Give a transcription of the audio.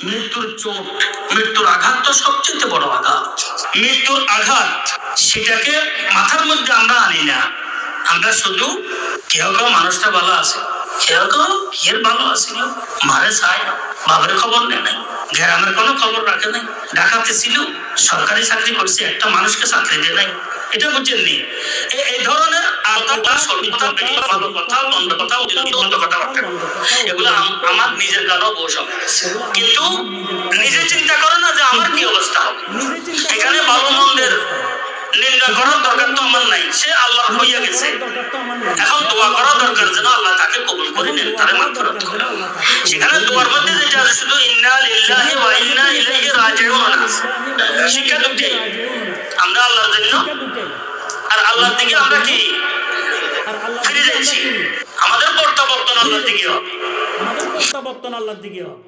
মৃত্যুর চোট, মৃত্যুর আঘাত তো সবচেয়ে বড় আঘাত। মৃত্যুর আঘাত সেটাকে মাথার মধ্যে আমরা আনি না। আমরা শুধু কেউ কেউ মানুষটা ভালো আছে, কেউ কেউ এর ভালো আছিল, মারে চায় না, বাবার খবর নেয় নাই, গ্রামের কোনো খবর রাখে নাই, ঢাকাতে ছিল, সরকারি চাকরি করছে, একটা মানুষকে চাকরি দেয় নাই। এটা বুঝছেন নি? এই ধরনের এগুলো আমার নিজের কারণে বসে গেছে, কিন্তু নিজে চিন্তা করে না যে আমার কি অবস্থা হবে। এখানে ভালো মন্দের নিন্দা করার দরকার তো আমার নাই, সে আল্লাহ হইয়া গেছে। এখন দোয়া করা দরকার যেন আল্লাহ তাকে কবুল করে নেন, তারে মাগফিরাত করেন। সেখানে দোয়ার মধ্যে যেটা আছে শুধু ইন্না লিল্লাহি ওয়া ইন্না ইলাইহি রাজিউন, শিক্ষা দুটি আমরা আল্লাহর জন্য আর আল্লাহর দিকে আমরা কি ফিরে যাচ্ছি। আমাদের প্রত্যাবর্তন আল্লাহর দিকে হবে, আমাদের প্রত্যাবর্তন আল্লাহর দিকে হবে।